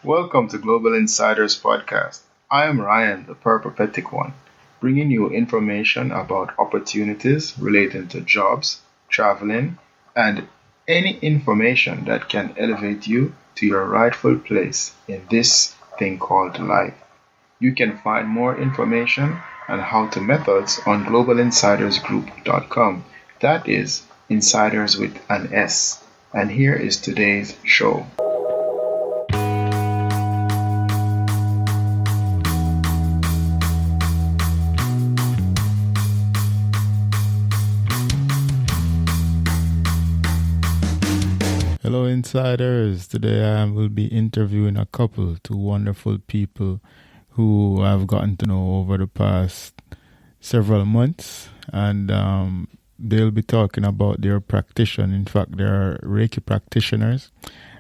Welcome to Global Insiders Podcast. I am Ryan, the Peripatetic One, bringing you information about opportunities relating to jobs, traveling, and any information that can elevate you to your rightful place in this thing called life. You can find more information and how-to methods on globalinsidersgroup.com. That is insiders with an S. And here is today's show. Hello, insiders. Today I will be interviewing two wonderful people who I've gotten to know over the past several months, and they'll be talking about their practitioner. In fact, they're Reiki practitioners.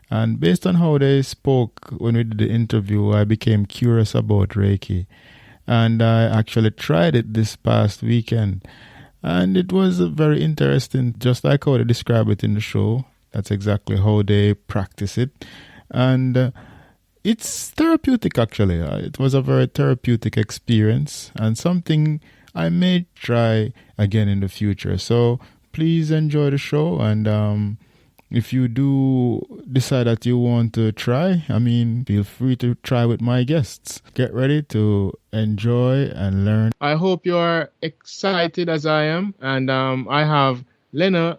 And based on how they spoke when we did the interview, I became curious about Reiki. And I actually tried it this past weekend. And it was very interesting, just like how they describe it in the show. That's exactly how they practice it. And it's therapeutic, actually. It was a very therapeutic experience and something I may try again in the future. So please enjoy the show. And if you do decide that you want to try, feel free to try with my guests. Get ready to enjoy and learn. I hope you're excited as I am. And I have Lena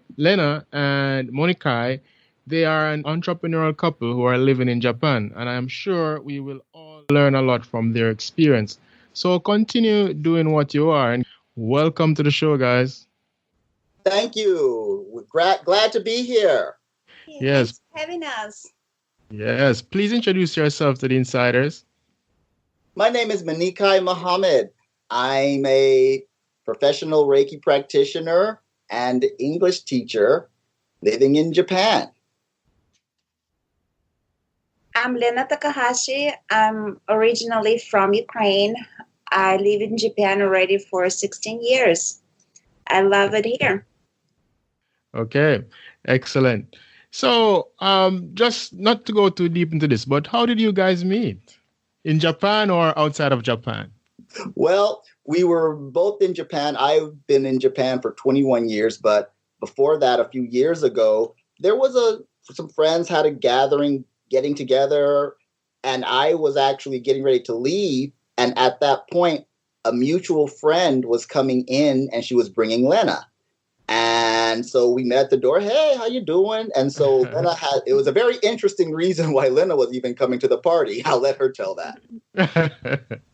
and Muniqui. They are an entrepreneurial couple who are living in Japan, and I'm sure we will all learn a lot from their experience. So continue doing what you are, and welcome to the show, guys. Thank you. We're glad to be here. Yes. Thanks for having us. Yes. Please introduce yourself to the insiders. My name is Muniqui Muhammad. I'm a professional Reiki practitioner and English teacher living in Japan. I'm Lena Takahashi. I'm originally from Ukraine. I live in Japan already for 16 years. I love it here. Okay, excellent. So, just not to go too deep into this, but how did you guys meet? In Japan or outside of Japan? Well, we were both in Japan. I've been in Japan for 21 years, but before that, a few years ago, there was some friends had a gathering, getting together, and I was actually getting ready to leave. And at that point, a mutual friend was coming in, and she was bringing Lena. And so we met at the door. Hey, how you doing? And so it was a very interesting reason why Lena was even coming to the party. I'll let her tell that.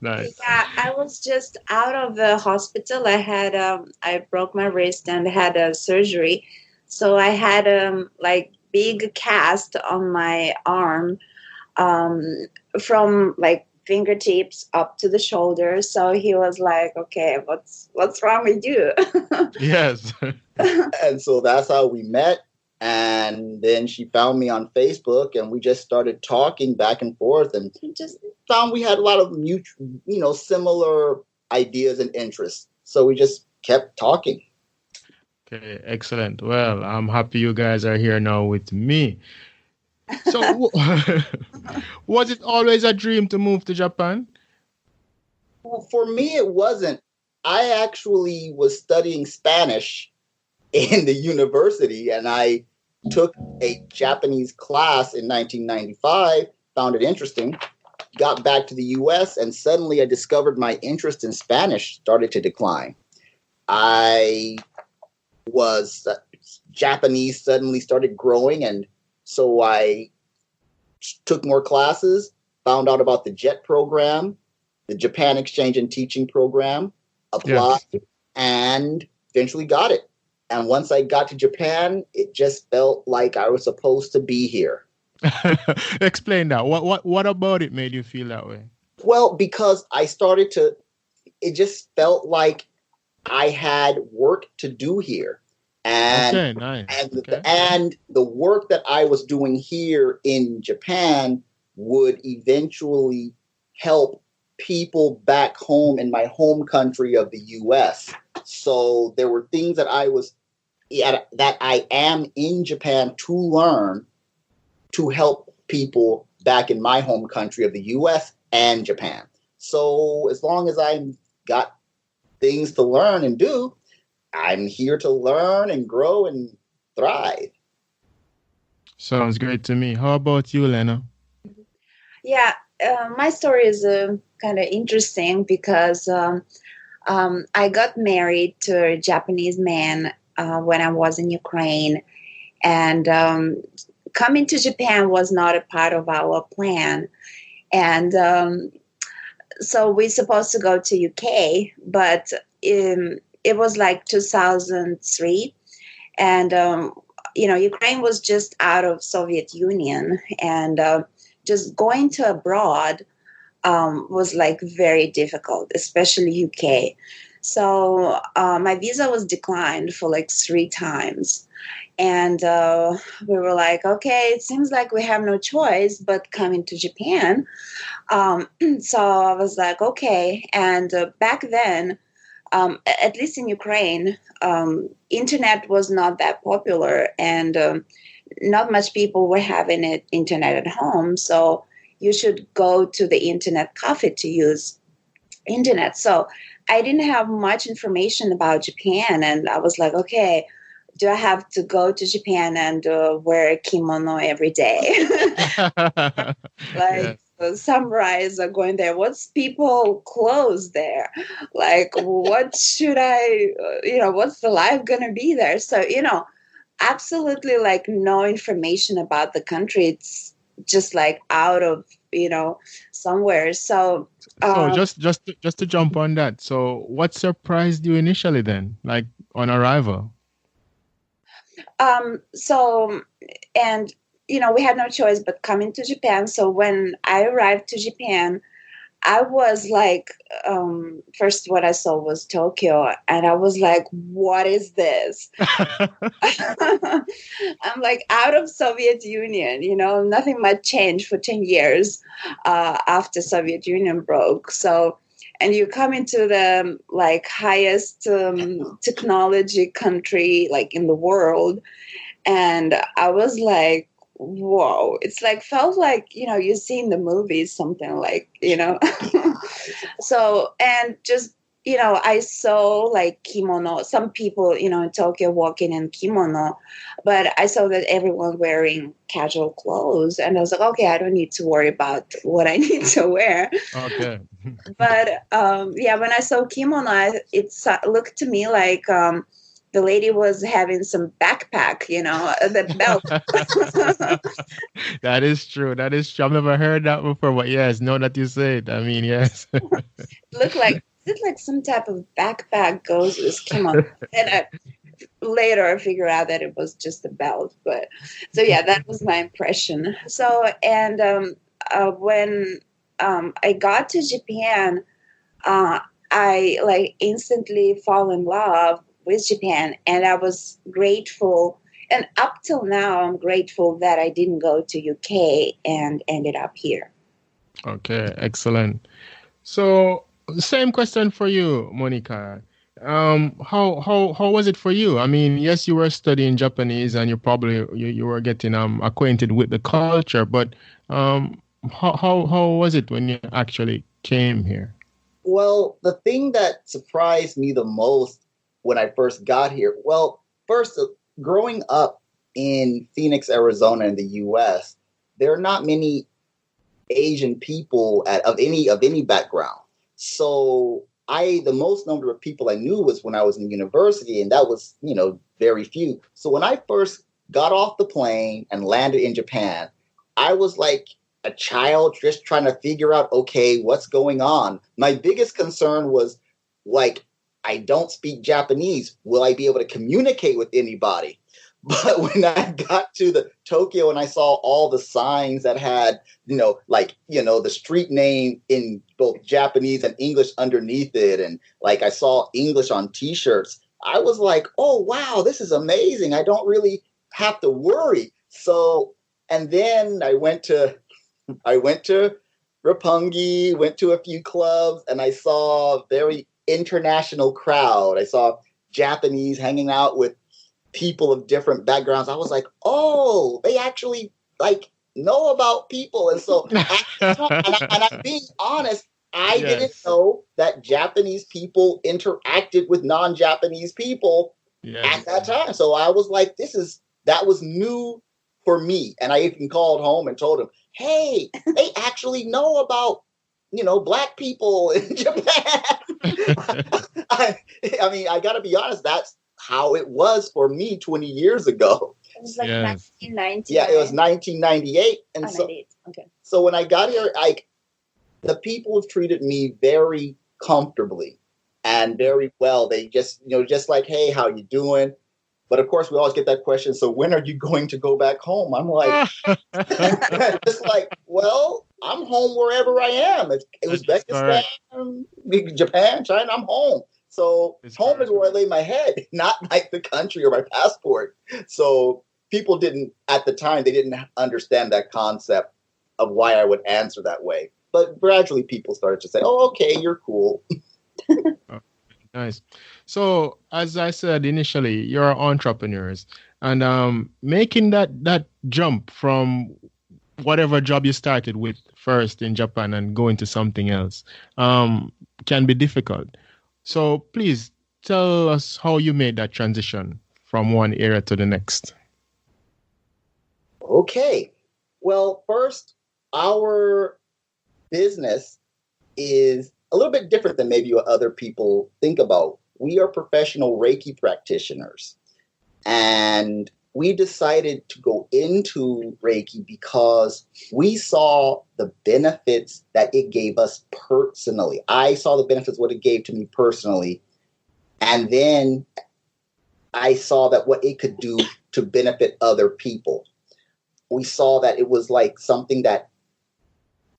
Nice. Yeah, I was just out of the hospital. I broke my wrist and had a surgery. So I had big cast on my arm from fingertips up to the shoulder. So he was like, okay, what's wrong with you? Yes. And so that's how we met. And then she found me on Facebook, and we just started talking back and forth, and just found we had a lot of mutual, similar ideas and interests. So we just kept talking. Okay, excellent. Well, I'm happy you guys are here now with me. So, was it always a dream to move to Japan? Well, for me, it wasn't. I actually was studying Spanish in the university, and I took a Japanese class in 1995, found it interesting, got back to the US, and suddenly I discovered my interest in Spanish started to decline. Japanese suddenly started growing, and so I took more classes, found out about the JET program, the Japan Exchange and Teaching Program, applied, and eventually got it. And once I got to Japan, it just felt like I was supposed to be here. Explain that. What about it made you feel that way? Well, because it just felt like I had work to do here. And, okay, nice. And the work that I was doing here in Japan would eventually help people back home in my home country of the US. So there were things that I am in Japan to learn to help people back in my home country of the US and Japan. So as long as I got things to learn and do, I'm here to learn and grow and thrive. Sounds great to me. How about you, Lena? Yeah, my story is kind of interesting because I got married to a Japanese man when I was in Ukraine, and coming to Japan was not a part of our plan. And so we're supposed to go to UK, but it was like 2003, and Ukraine was just out of Soviet Union, and just going to abroad was like very difficult, especially UK. So my visa was declined for like 3 times. And we were like, okay, it seems like we have no choice but coming to Japan. So I was like, okay. And back then, at least in Ukraine, internet was not that popular, and not much people were having internet at home. So you should go to the internet cafe to use internet. So I didn't have much information about Japan. And I was like, okay, do I have to go to Japan and wear a kimono every day? Like, samurais are going there. What's people clothes there? Like, what should I, what's the life going to be there? So, absolutely like no information about the country. It's just like out of, somewhere. So just to jump on that. So what surprised you initially then, like on arrival? We had no choice but coming to Japan. So when I arrived to Japan, I was like, first what I saw was Tokyo, and I was like, what is this? I'm like out of Soviet Union, nothing much changed for 10 years after Soviet Union broke. So, and you come into the like highest technology country like in the world. And I was like, whoa, it's like felt like you see in the movies something like so, and just I saw like kimono, some people in Tokyo walking in kimono, but I saw that everyone wearing casual clothes, and I was like, okay, I don't need to worry about what I need to wear. Okay. But when I saw kimono, it looked to me like the lady was having some backpack, the belt. That is true. I've never heard that before, but yes, now that you say it, I mean, yes. Looked like, is it like some type of backpack goes with kimono? And later I figured out that it was just a belt. But so yeah, that was my impression. So, and when I got to Japan, I like instantly fall in love with Japan, and I was grateful. And up till now, I'm grateful that I didn't go to UK and ended up here. Okay, excellent. So, same question for you, Monica. How was it for you? I mean, yes, you were studying Japanese, and you were getting acquainted with the culture, but how was it when you actually came here? Well, the thing that surprised me the most when I first got here, first, growing up in Phoenix, Arizona, in the U.S., there are not many Asian people of any background. So the most number of people I knew was when I was in university, and that was, very few. So when I first got off the plane and landed in Japan, I was like a child just trying to figure out, okay, what's going on? My biggest concern was like, I don't speak Japanese. Will I be able to communicate with anybody? But when I got to the Tokyo and I saw all the signs that had, the street name in both Japanese and English underneath it, and like I saw English on T-shirts, I was like, oh, wow, this is amazing. I don't really have to worry. So, and then I went to Roppongi, went to a few clubs, and I saw a very international crowd. I saw Japanese hanging out with people of different backgrounds. I was like, oh, they actually like know about people. And so, and I'm being honest, I didn't know that Japanese people interacted with non-Japanese people at that time. So I was like, that was new for me. And I even called home and told him, hey, they actually know about, Black people in Japan. I mean, I got to be honest, that's how it was for me 20 years ago. It was like 1990. Yeah, it was 1998. And so when I got here, the people have treated me very comfortably and very well. They just, just like, hey, how you doing? But of course, we always get that question. So when are you going to go back home? I'm like, just like, well, I'm home wherever I am. It was Uzbekistan, Japan, China, I'm home. So home is where I lay my head, not like the country or my passport. So people at the time, they didn't understand that concept of why I would answer that way. But gradually people started to say, oh, okay, you're cool. Nice. So, as I said initially, you're entrepreneurs, and making that jump from whatever job you started with first in Japan and going to something else can be difficult. So, please tell us how you made that transition from one area to the next. Okay. Well, first, our business is a little bit different than maybe what other people think about. We are professional Reiki practitioners. And we decided to go into Reiki because we saw the benefits that it gave us personally. I saw the benefits, what it gave to me personally. And then I saw that what it could do to benefit other people. We saw that it was like something that,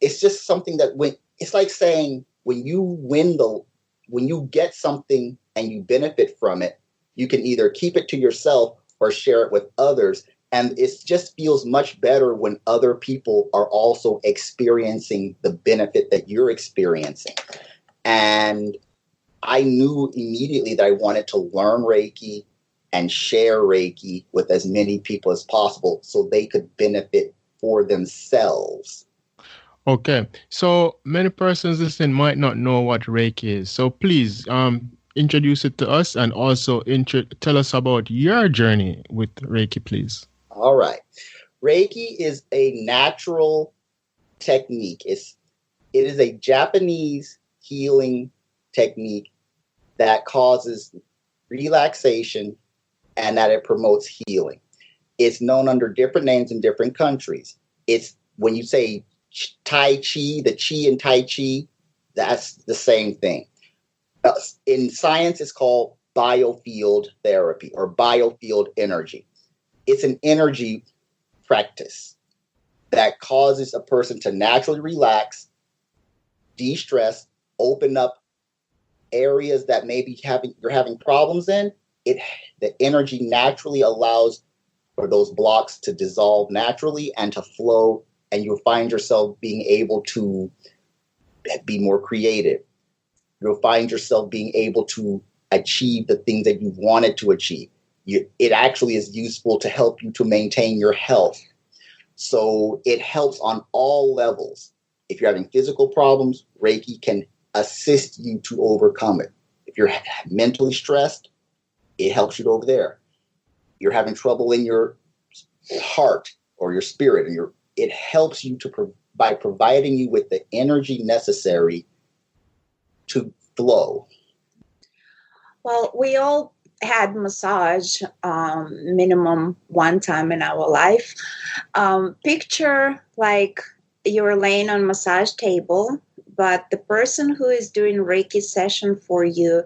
it's just something that it's like saying, when you get something and you benefit from it, you can either keep it to yourself or share it with others. And it just feels much better when other people are also experiencing the benefit that you're experiencing. And I knew immediately that I wanted to learn Reiki and share Reiki with as many people as possible so they could benefit for themselves. Okay, so many persons listening might not know what Reiki is. So please introduce it to us and also tell us about your journey with Reiki, please. All right. Reiki is a natural technique. It is a Japanese healing technique that causes relaxation and that it promotes healing. It's known under different names in different countries. It's when you say Tai Chi, the Chi in Tai Chi, that's the same thing. In science, it's called biofield therapy or biofield energy. It's an energy practice that causes a person to naturally relax, de-stress, open up areas that maybe you're having problems in. The energy naturally allows for those blocks to dissolve naturally and to flow, and you'll find yourself being able to be more creative. You'll find yourself being able to achieve the things that you've wanted to achieve. It actually is useful to help you to maintain your health. So it helps on all levels. If you're having physical problems, Reiki can assist you to overcome it. If you're mentally stressed, it helps you over there. You're having trouble in your heart or your spirit, and it helps you by providing you with the energy necessary to flow. Well, we all had massage minimum one time in our life. Picture like you're laying on a massage table, but the person who is doing Reiki session for you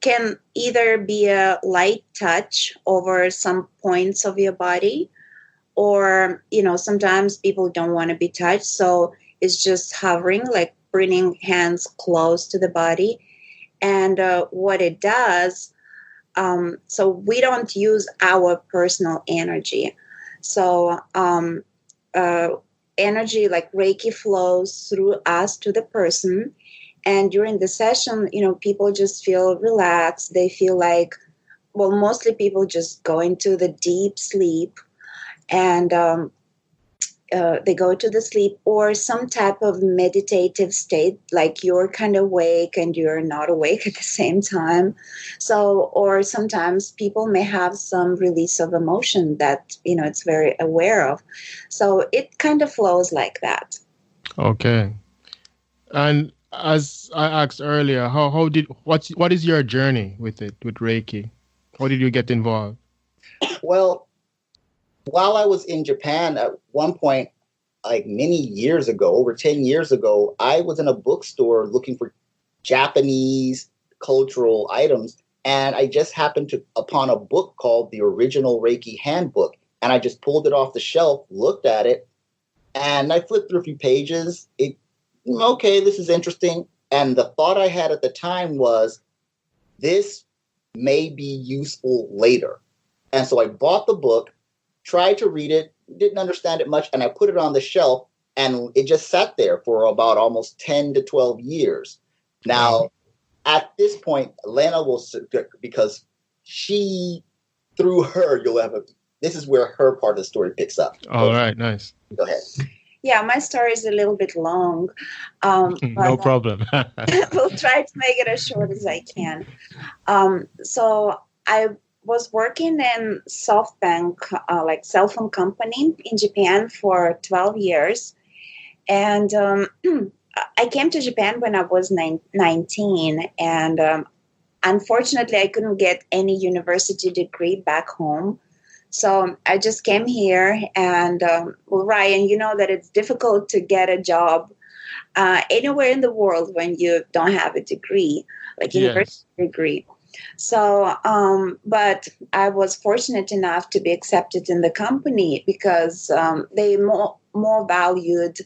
can either be a light touch over some points of your body, or, sometimes people don't want to be touched. So it's just hovering, like bringing hands close to the body. And what it does, so we don't use our personal energy. So energy like Reiki flows through us to the person. And during the session, people just feel relaxed. They feel like, mostly people just go into the deep sleep. And they go to the sleep, or some type of meditative state, like you're kind of awake and you're not awake at the same time. So, or sometimes people may have some release of emotion that, it's very aware of. So it kind of flows like that. Okay. And as I asked earlier, what is your journey with Reiki? How did you get involved? Well, while I was in Japan at one point, like many years ago, over 10 years ago, I was in a bookstore looking for Japanese cultural items. And I just happened upon a book called The Original Reiki Handbook. And I just pulled it off the shelf, looked at it, and I flipped through a few pages. Okay, this is interesting. And the thought I had at the time was, this may be useful later. And so I bought the book, tried to read it, didn't understand it much, and I put it on the shelf, and it just sat there for about almost 10 to 12 years. Now, at this point, Lena will, because she, through her, this is where her part of the story picks up. All right, nice. Go ahead. Yeah, my story is a little bit long. No problem. We'll try to make it as short as I can. So I was working in SoftBank, like cell phone company in Japan for 12 years. And I came to Japan when I was 19. And unfortunately, I couldn't get any university degree back home. So I just came here. And Ryan, you know that it's difficult to get a job anywhere in the world when you don't have a degree, like university degree. So, but I was fortunate enough to be accepted in the company because they more valued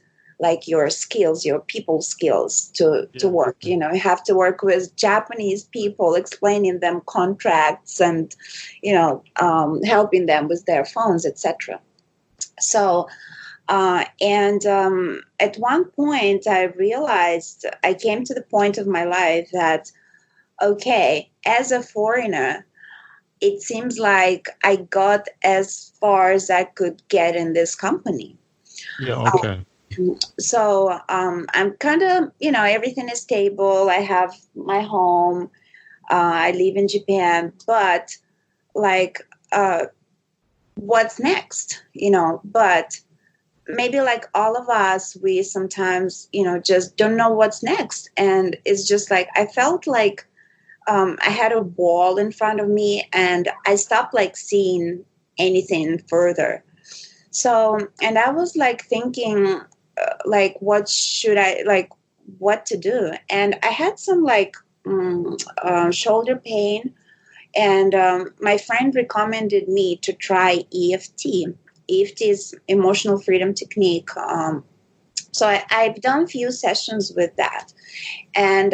like your skills, your people skills to work. You have to work with Japanese people, explaining them contracts and, helping them with their phones, etc. So, and at one point I realized, I came to the point of my life that, okay, as a foreigner, it seems like I got as far as I could get in this company. Yeah, okay. So I'm kind of, everything is stable. I have my home. I live in Japan. But, like, what's next? But maybe like all of us, we sometimes, just don't know what's next. And it's just like, I felt like I had a wall in front of me and I stopped like seeing anything further. So, and I was like thinking like, what to do? And I had some like shoulder pain, and my friend recommended me to try EFT. EFT is emotional freedom technique. So I've done a few sessions with that. And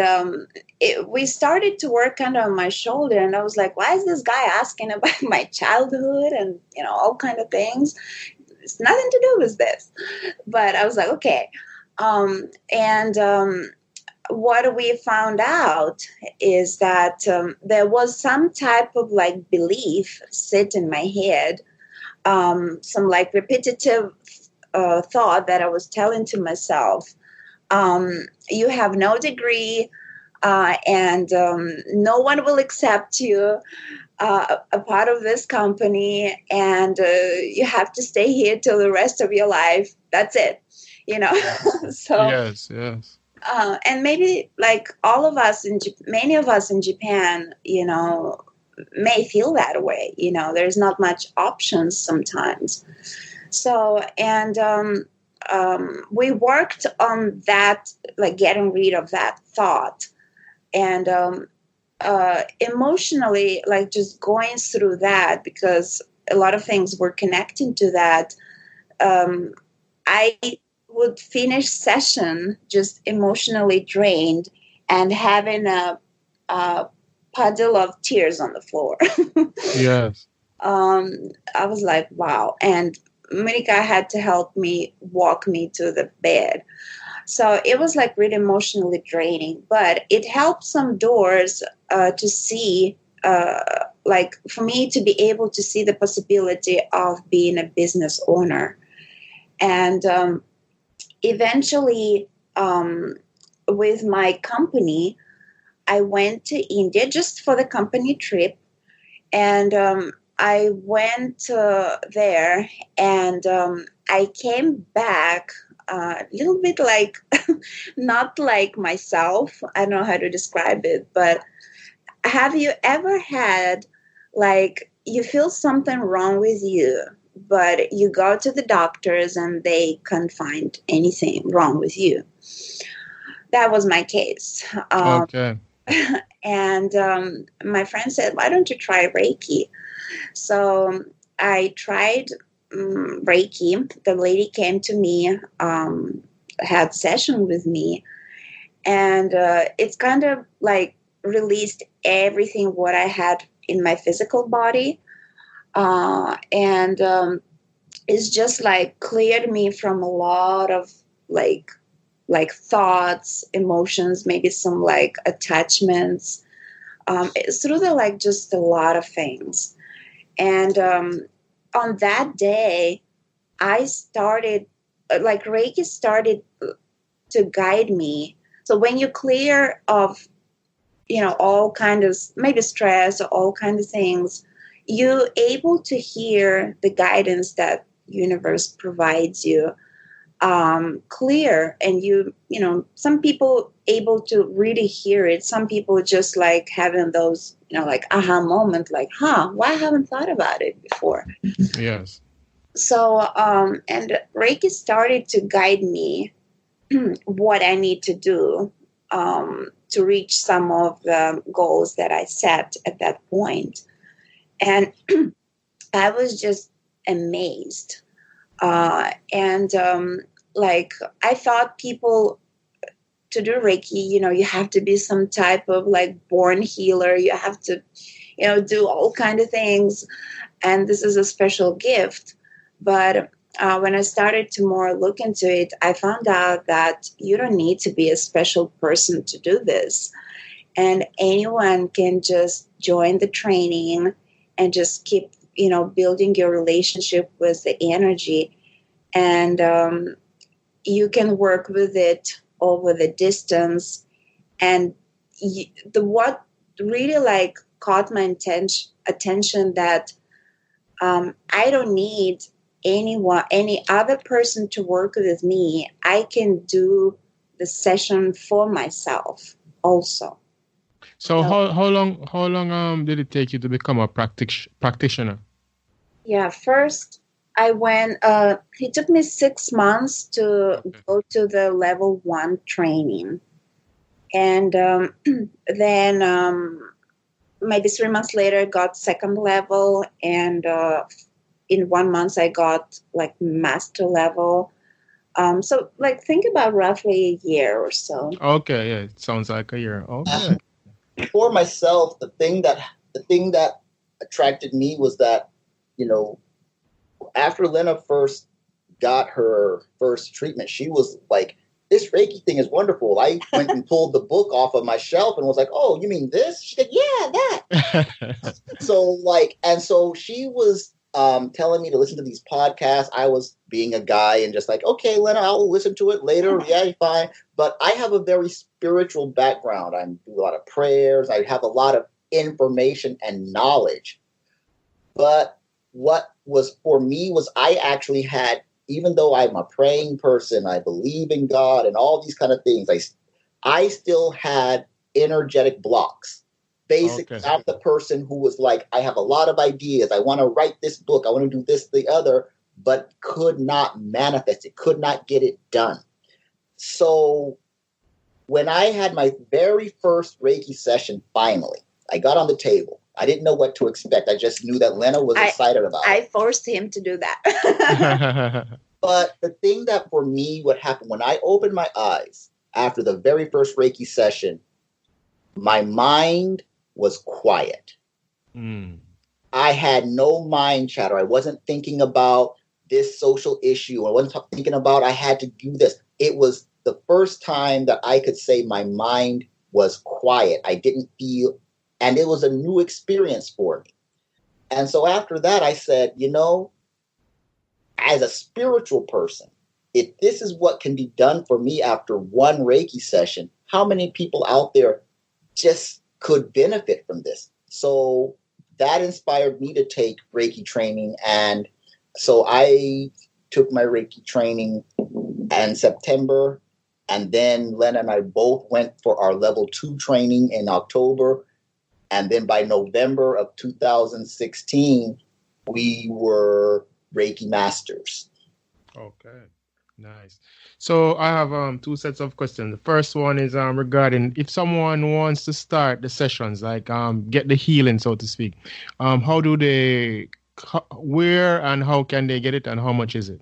we started to work kind of on my shoulder. And I was like, why is this guy asking about my childhood and, all kind of things? It's nothing to do with this. But I was like, okay. What we found out is that there was some type of like belief sit in my head, some like repetitive thought that I was telling to myself. You have no degree and no one will accept you a part of this company, and you have to stay here till the rest of your life. That's it, So yes. And maybe like all of us many of us in Japan, may feel that way. There's not much options sometimes. So, and we worked on that, like getting rid of that thought, and emotionally, like just going through that, because a lot of things were connecting to that. I would finish session just emotionally drained and having a puddle of tears on the floor. Yes. I was like, wow. And Muniqui had to help me walk me to the bed. So it was like really emotionally draining, but it helped some doors to see, like for me to be able to see the possibility of being a business owner. And eventually, with my company, I went to India just for the company trip. And I went there, and I came back a little bit like, not like myself. I don't know how to describe it, but have you ever had, like, you feel something wrong with you, but you go to the doctors and they can't find anything wrong with you? That was my case. Okay. And my friend said, why don't you try Reiki? So I tried Reiki. The lady came to me, had session with me, and it's kind of like released everything what I had in my physical body. And it's just like cleared me from a lot of like thoughts, emotions, maybe some like attachments. It's sort of like just a lot of things. And on that day, I started, like Reiki started to guide me. So when you clear of, all kind of maybe stress or all kind of things, you're able to hear the guidance that universe provides you clear. And some people able to really hear it. Some people just like having those, like aha moment, like, why I haven't thought about it before. Yes. So, and Reiki started to guide me what I need to do to reach some of the goals that I set at that point. And I was just amazed. And like, I thought people to do Reiki, you have to be some type of like born healer. You have to, do all kind of things. And this is a special gift. But when I started to more look into it, I found out that you don't need to be a special person to do this. And anyone can just join the training and just keep, building your relationship with the energy. And you can work with it over the distance. And what really like caught my attention that I don't need any other person to work with me. I can do the session for myself also. So how long did it take you to become a practitioner? Yeah, first I went. It took me 6 months to go to the level 1 training, and then maybe 3 months later I got second level, and in 1 month I got like master level. So like think about roughly a year or so. Okay, yeah, it sounds like a year. Okay. For myself, the thing that attracted me was that, after Lena first got her first treatment, she was like, this Reiki thing is wonderful. I went and pulled the book off of my shelf and was like, oh, you mean this? She said, yeah, that. So she was telling me to listen to these podcasts. I was being a guy and just like, okay, Lena, I'll listen to it later. Yeah, fine. But I have a very spiritual background. I do a lot of prayers. I have a lot of information and knowledge. But what was for me was I actually had, even though I'm a praying person, I believe in God and all these kind of things, I still had energetic blocks. Basically, I'm the person who was like, I have a lot of ideas. I want to write this book. I want to do this, the other, but could not manifest it, could not get it done. So when I had my very first Reiki session, finally, I got on the table. I didn't know what to expect. I just knew that Lena was excited about it. I forced him to do that. But the thing that for me, what happened when I opened my eyes after the very first Reiki session, my mind was quiet. I had no mind chatter. I wasn't thinking about this social issue. I wasn't thinking about I had to do this. It was the first time that I could say my mind was quiet. I didn't feel, and it was a new experience for me. And so after that, I said, as a spiritual person, if this is what can be done for me after one Reiki session, how many people out there just could benefit from this? So that inspired me to take Reiki training. And so I took my Reiki training in September. And then Lena and I both went for our level 2 training in October. And then by November of 2016, we were Reiki masters. Okay, nice. So I have two sets of questions. The first one is regarding if someone wants to start the sessions, like get the healing, so to speak. How do they, where and how can they get it, and how much is it?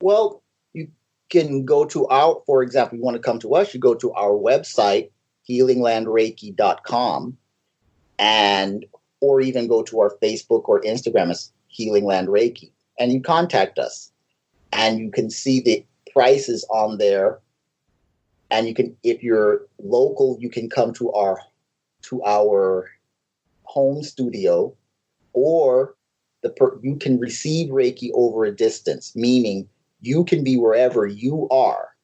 Well, you can go to for example, you want to come to us, you go to our website, healinglandreiki.com, or even go to our Facebook or Instagram as Healing Land Reiki, and you contact us, and you can see the prices on there. And you can, if you're local, you can come to our home studio, or you can receive Reiki over a distance, meaning you can be wherever you are,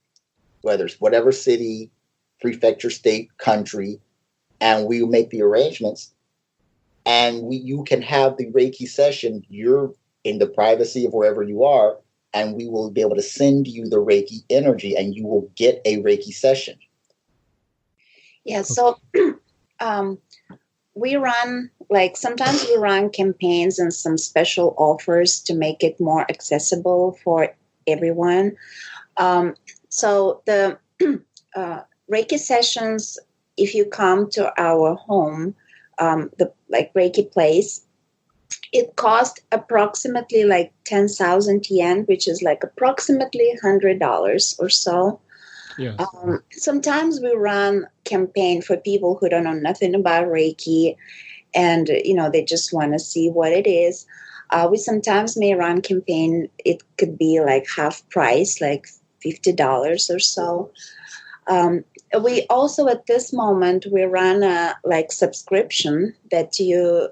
whether it's whatever city, prefecture, state, country, and we make the arrangements. And you can have the Reiki session. You're in the privacy of wherever you are, and we will be able to send you the Reiki energy, and you will get a Reiki session. Yeah, so we run, sometimes we run campaigns and some special offers to make it more accessible for everyone. So the Reiki sessions, if you come to our home, the Reiki place, it cost approximately 10,000 yen, which is approximately $100 or so. Yes. Sometimes we run campaign for people who don't know nothing about Reiki, and they just want to see what it is. We sometimes may run campaign. It could be half price, $50 or so. We also, at this moment, we run a subscription that you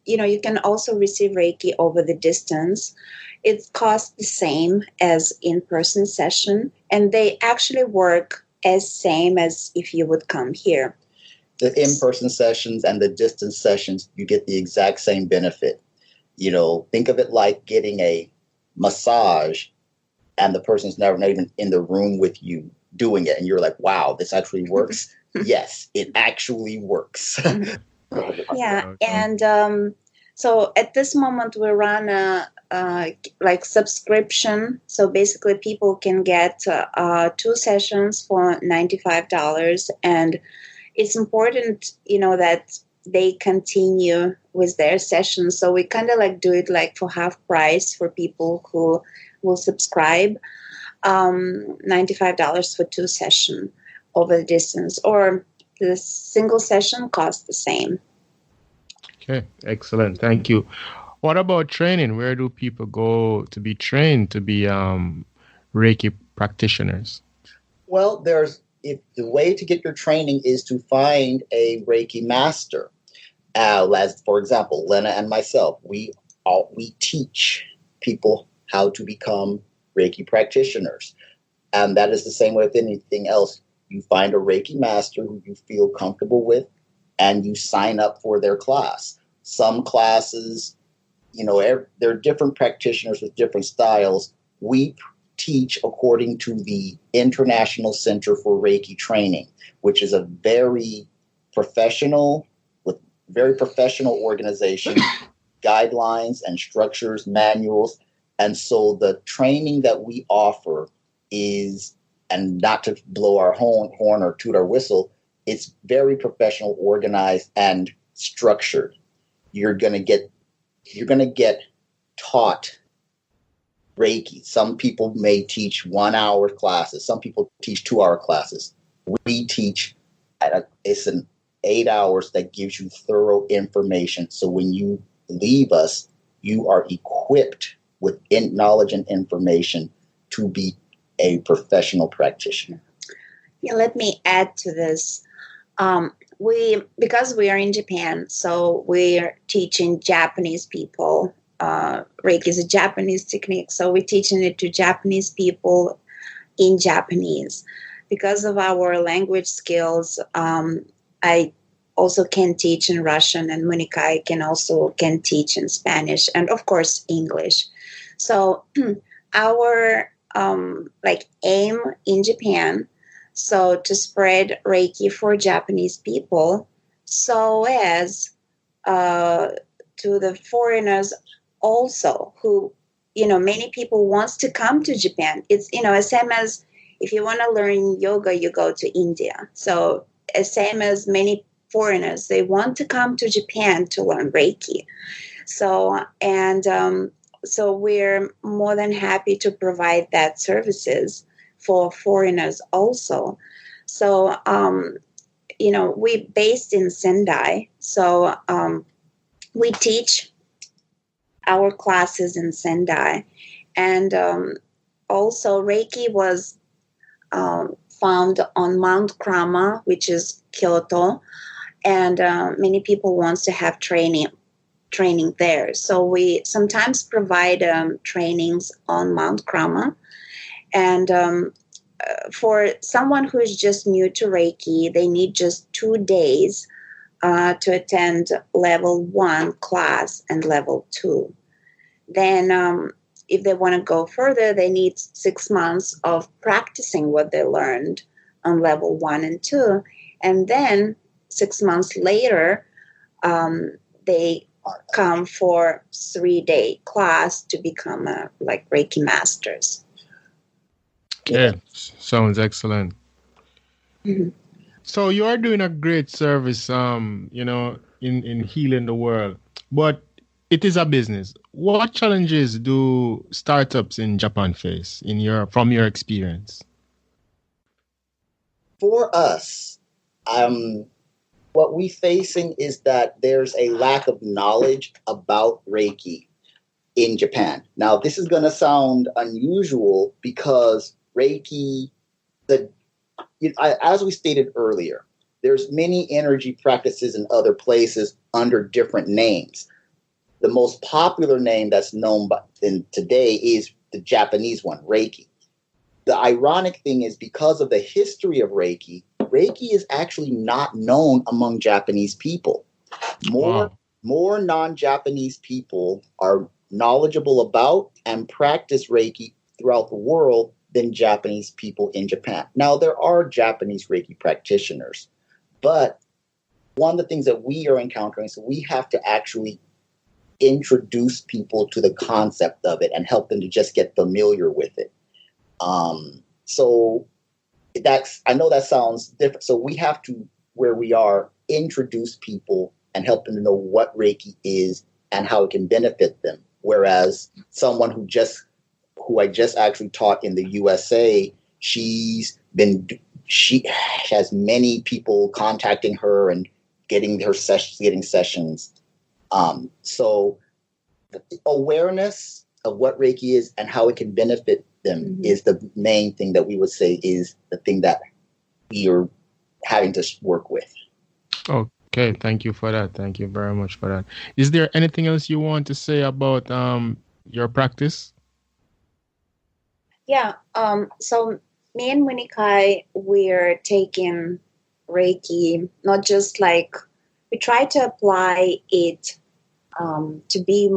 you can also receive Reiki over the distance. It costs the same as in-person session, and they actually work as same as if you would come here. The in-person sessions and the distance sessions, you get the exact same benefit. Think of it like getting a massage, and the person's never even in the room with you doing it, and you're like, wow, this actually works. Yes, it actually works. Yeah, and so at this moment we run a subscription. So basically, people can get 2 sessions for $95, and it's important, that they continue with their sessions. So we kind of do it for half price for people who will subscribe. $95 for 2 sessions over the distance, or the single session costs the same. Okay, excellent. Thank you. What about training? Where do people go to be trained to be Reiki practitioners? Well, the way to get your training is to find a Reiki master. As for example, Lena and myself, we teach people how to become Reiki practitioners. And that is the same way with anything else. You find a Reiki master who you feel comfortable with, and you sign up for their class. Some classes, there are different practitioners with different styles. We teach according to the International Center for Reiki Training, which is a very professional organization, guidelines and structures, manuals. And so the training that we offer is, and not to blow our horn or toot our whistle, it's very professional, organized, and structured. You're going to get taught Reiki. Some people may teach 1-hour classes. Some people teach 2-hour classes. We teach it's an 8 hours that gives you thorough information. So when you leave us, you are equipped with knowledge and information to be a professional practitioner. Yeah, let me add to this. Because we are in Japan, so we're teaching Japanese people Reiki is a Japanese technique, so we're teaching it to Japanese people in Japanese. Because of our language skills, I also can teach in Russian, and Muniqui can teach in Spanish, and of course English. So our aim in Japan, so to spread Reiki for Japanese people, so as to the foreigners also, who, many people wants to come to Japan. It's, same as if you want to learn yoga, you go to India. So same as many foreigners, they want to come to Japan to learn Reiki. So, so we're more than happy to provide that services for foreigners also. So, we're based in Sendai. So we teach our classes in Sendai. And also Reiki was found on Mount Krama, which is Kyoto. And many people want to have training there. So we sometimes provide trainings on Mount Krama. And for someone who is just new to Reiki, they need just 2 days to attend level 1 class and level 2. Then if they want to go further, they need 6 months of practicing what they learned on level 1 and 2. And then 6 months later, they come for 3-day class to become Reiki masters. Okay, sounds excellent. Mm-hmm. So you are doing a great service, in healing the world, but it is a business. What challenges do startups in Japan face from your experience? For us, what we're facing is that there's a lack of knowledge about Reiki in Japan. Now, this is going to sound unusual because Reiki, as we stated earlier, there's many energy practices in other places under different names. The most popular name that's known today is the Japanese one, Reiki. The ironic thing is, because of the history of Reiki, Reiki is actually not known among Japanese people. More non-Japanese people are knowledgeable about and practice Reiki throughout the world than Japanese people in Japan. Now, there are Japanese Reiki practitioners, but one of the things that we are encountering, so we have to actually introduce people to the concept of it and help them to just get familiar with it. So I know that sounds different. So we have to, where we are, introduce people and help them to know what Reiki is and how it can benefit them. Whereas someone who I just actually taught in the USA, she has many people contacting her and getting sessions. So the awareness of what Reiki is and how it can benefit them is the main thing that we would say is the thing that we are having to work with. Okay, thank you for that. Thank you very much for that. Is there anything else you want to say about your practice? Yeah. So me and Muniqui, we're taking Reiki, not just we try to apply it to be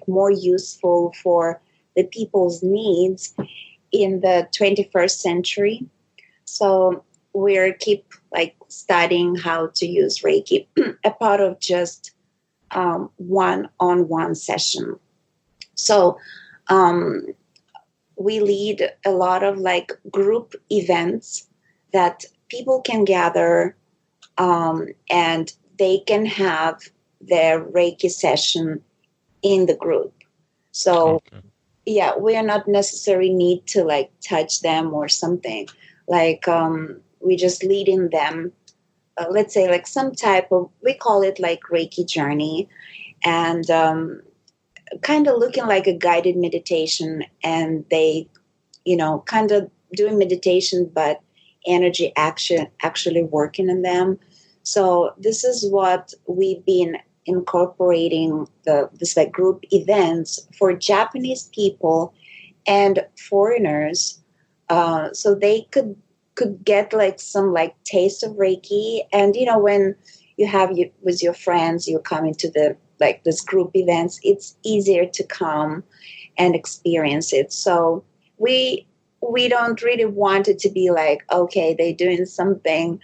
more useful for the people's needs in the 21st century. So we're keep studying how to use Reiki, a part of just one-on-one session. So we lead a lot of group events that people can gather and they can have their Reiki session in the group. So yeah, we are not necessarily need to touch them or something. We just leading them, let's say some type of, we call it Reiki journey, and kind of looking like a guided meditation, and they, kind of doing meditation, but energy action actually working in them. So this is what we've been incorporating this like group events for Japanese people and foreigners, so they could get like some like taste of Reiki. And when you have with your friends, you come into the like this group events, it's easier to come and experience it. So we don't really want it to be like, okay, they're doing something.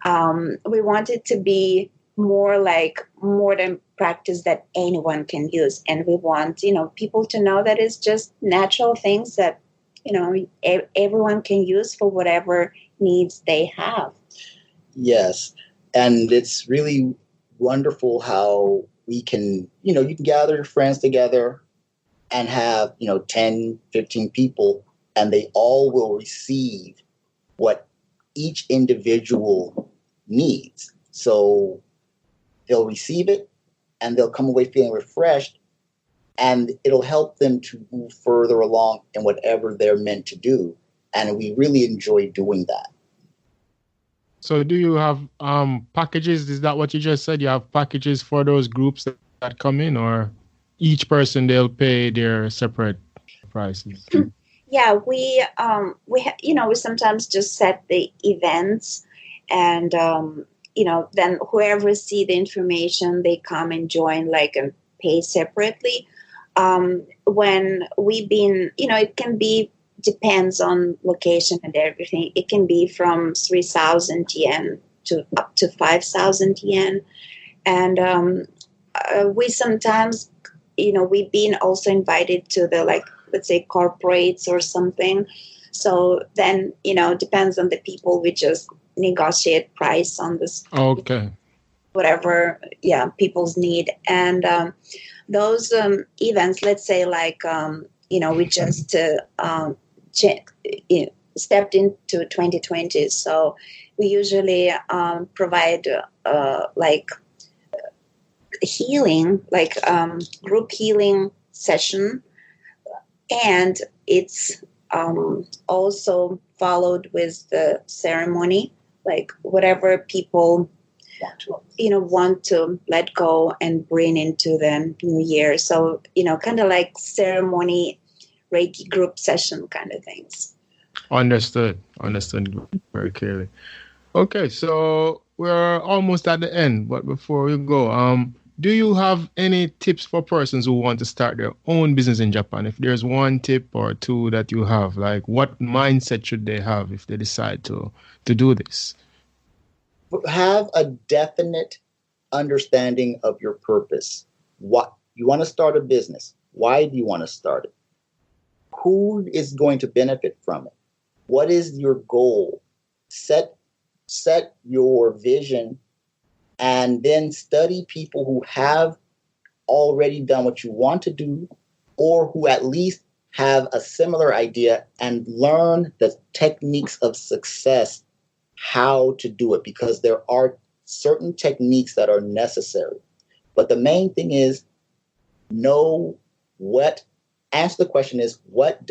We want it to be more like modern practice that anyone can use. And we want, people to know that it's just natural things that, everyone can use for whatever needs they have. Yes. And it's really wonderful how we can, you can gather your friends together and have, 10, 15 people, and they all will receive what each individual needs. So they'll receive it and they'll come away feeling refreshed, and it'll help them to move further along in whatever they're meant to do. And we really enjoy doing that. So do you have packages? Is that what you just said? You have packages for those groups that come in, or each person, they'll pay their separate prices? Yeah, we sometimes just set the events, and then whoever see the information, they come and join and pay separately. When we've been, it can be, depends on location and everything. It can be from 3,000 yen to up to 5,000 yen. And we sometimes, we've been also invited to the, let's say, corporates or something. So then, depends on the people. We just negotiate price on this. Okay. Whatever, people's need. And those events, let's say, we just stepped into 2020. So we usually provide healing, group healing session. And it's also followed with the ceremony, whatever people want to let go and bring into the new year. So, kind of like ceremony, Reiki group session kind of things. Understood very clearly. Okay, so we're almost at the end, but before we go, do you have any tips for persons who want to start their own business in Japan? If there's one tip or two that you have, what mindset should they have if they decide to do this? Have a definite understanding of your purpose. What you want to start a business. Why do you want to start it? Who is going to benefit from it? What is your goal? Set your vision, and then study people who have already done what you want to do, or who at least have a similar idea, and learn the techniques of success, how to do it, because there are certain techniques that are necessary. But the main thing is answer the question is, what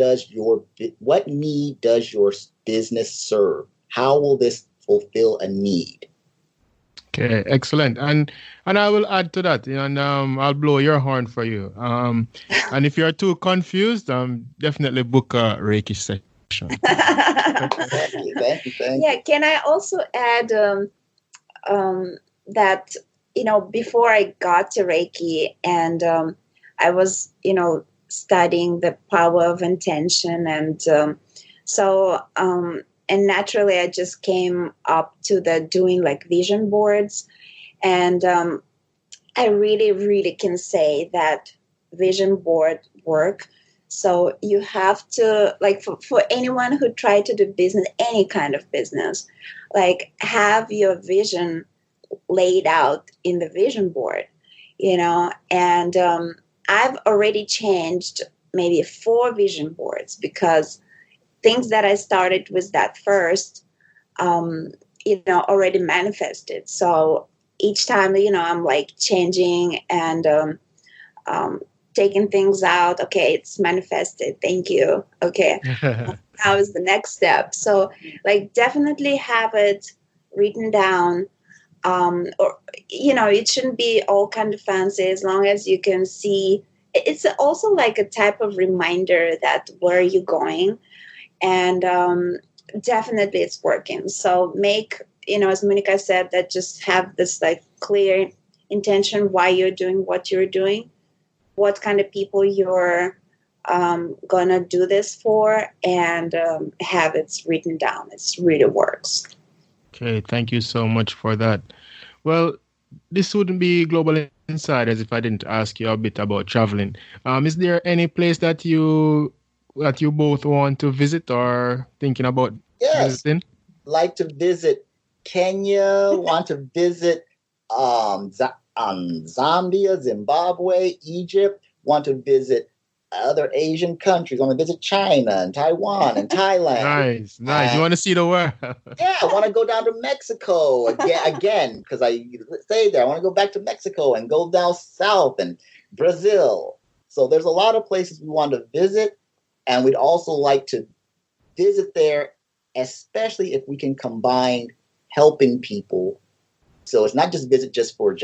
need does your business serve? How will this fulfill a need? Okay, excellent. And I will add to that, and I'll blow your horn for you. And if you're too confused, definitely book a Reiki session. Thank you. Yeah, can I also add that, before I got to Reiki, and I was, studying the power of intention, and and naturally I just came up to the doing vision boards, and I really, really can say that vision board work. So you have to, for anyone who tried to do business, any kind of business, have your vision laid out in the vision board, and I've already changed maybe 4 vision boards, because things that I started with that first, already manifested. So each time, I'm changing and taking things out. Okay, it's manifested. Thank you. Okay. Now is the next step. So definitely have it written down. or it shouldn't be all kind of fancy, as long as you can see. It's also like a type of reminder that where are you going, and definitely it's working. So make, as Muniqui said, that just have this like clear intention why you're doing what you're doing, what kind of people you're gonna do this for, and have it written down. It really works. Okay, thank you so much for that. Well, this wouldn't be Global Insiders if I didn't ask you a bit about traveling. Is there any place that you both want to visit or thinking about visiting? Like to visit Kenya, want to visit Zambia, Zimbabwe, Egypt, want to visit other Asian countries. I want to visit China and Taiwan and Thailand. Nice. You want to see the world? Yeah, I want to go down to Mexico again, because I stay there. I want to go back to Mexico and go down south and Brazil. So there's a lot of places we want to visit, and we'd also like to visit there, especially if we can combine helping people. So it's not just visit for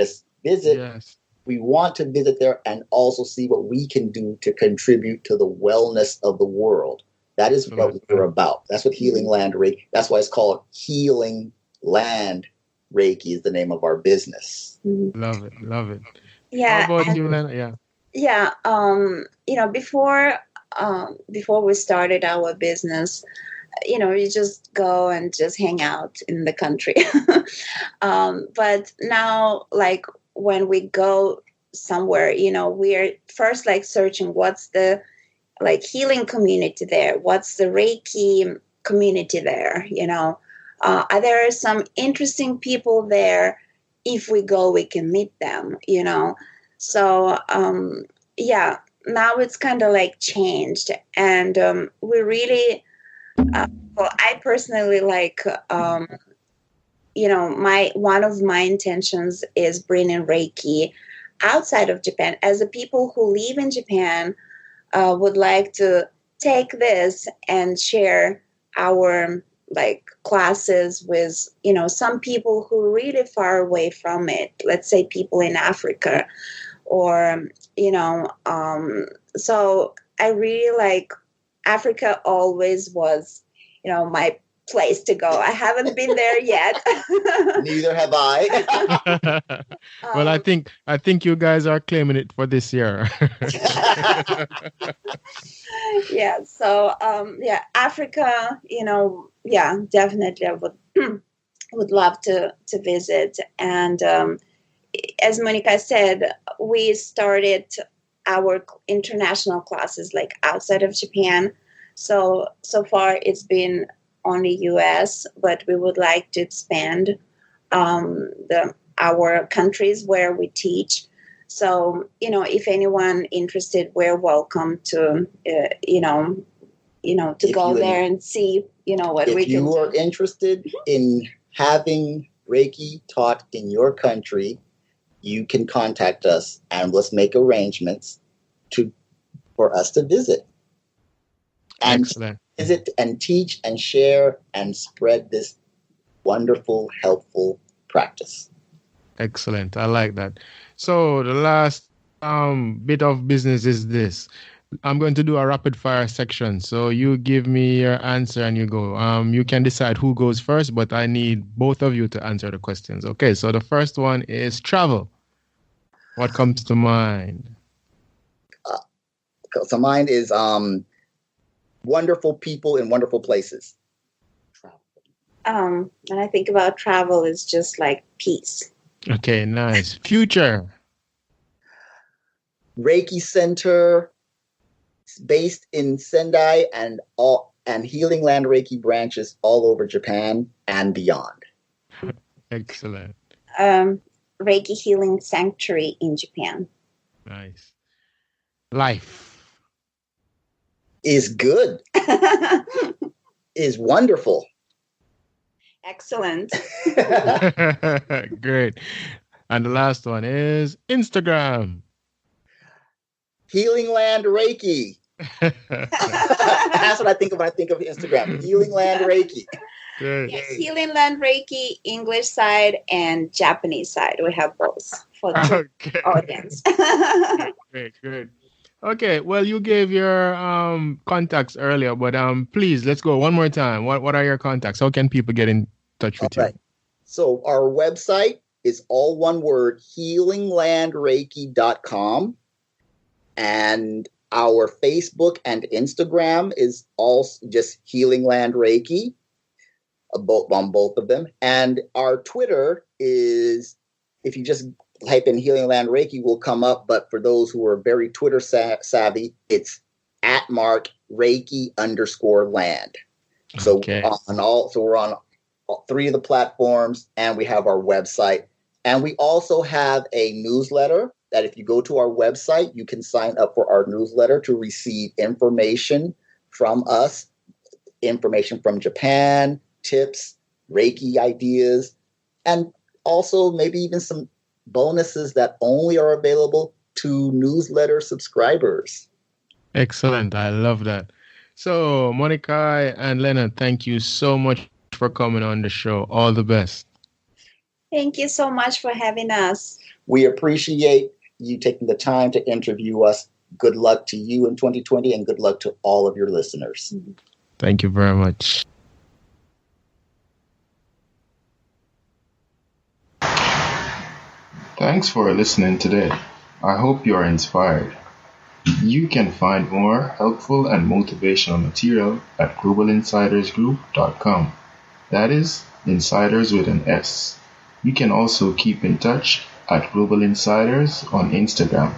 visit. Yes. We want to visit there and also see what we can do to contribute to the wellness of the world. That is what we're about. That's what Healing Land Reiki. That's why it's called Healing Land Reiki is the name of our business. Love it. Yeah. How about you, Lena? Yeah. Before we started our business, you just go and just hang out in the country. But now, like, when we go somewhere, we're first like searching what's the like healing community there, what's the Reiki community there, are there some interesting people there? If we go, we can meet them, So now it's kind of like changed, and we really I personally like one of my intentions is bringing Reiki outside of Japan. As the people who live in Japan would like to take this and share our like classes with, some people who are really far away from it. Let's say people in Africa, or, so I really like Africa. Always was, my place to go. I haven't been there yet. Neither have I. Well, I think you guys are claiming it for this year. Yeah. So Africa. Definitely I would love to visit. And as Muniqui said, we started our international classes like outside of Japan. So far it's been only US, but we would like to expand our countries where we teach. So, if anyone interested, we're welcome to, to go there and see, what we can do. If you are interested in having Reiki taught in your country, you can contact us and let's make arrangements for us to visit. And Excellent. Visit and teach and share and spread this wonderful, helpful practice. Excellent. I like that. So the last bit of business is this. I'm going to do a rapid fire section. So you give me your answer and you go. You can decide who goes first, but I need both of you to answer the questions. Okay, so the first one is travel. What comes to mind? So mine is wonderful people in wonderful places. When I think about travel, it's just like peace. Okay, nice. Future. Reiki Center based in Sendai and Healing Land Reiki branches all over Japan and beyond. Excellent. Reiki Healing Sanctuary in Japan. Nice. Life. Is good. Is wonderful. Excellent. Great. And the last one is Instagram. Healing Land Reiki. That's what I think of when I think of Instagram. Healing Land Reiki. Good. Yes, Healing Land Reiki, English side and Japanese side. We have both for the Okay. audience. Great. Okay, well, you gave your contacts earlier, but please let's go one more time. What are your contacts? How can people get in touch with you? So our website is all one word, healinglandreiki.com. And our Facebook and Instagram is also just Healing Land Reiki, on both of them. And our Twitter is, if you just type in Healing Land Reiki, will come up. But for those who are very Twitter savvy, it's @Reiki_land. So Okay. we're on all three of the platforms, and we have our website. And we also have a newsletter that if you go to our website, you can sign up for our newsletter to receive information from us, information from Japan, tips, Reiki ideas, and also maybe even some bonuses that only are available to newsletter subscribers. Excellent. I love that. So, Muniqui and Lena, thank you so much for coming on the show. All the best. Thank you so much for having us. We appreciate you taking the time to interview us. Good luck to you in 2020 and good luck to all of your listeners. Thank you very much. Thanks for listening today. I hope you are inspired. You can find more helpful and motivational material at globalinsidersgroup.com. That is, insiders with an S. You can also keep in touch at Global Insiders on Instagram.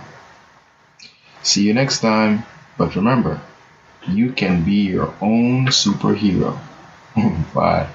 See you next time, but remember, you can be your own superhero. Bye.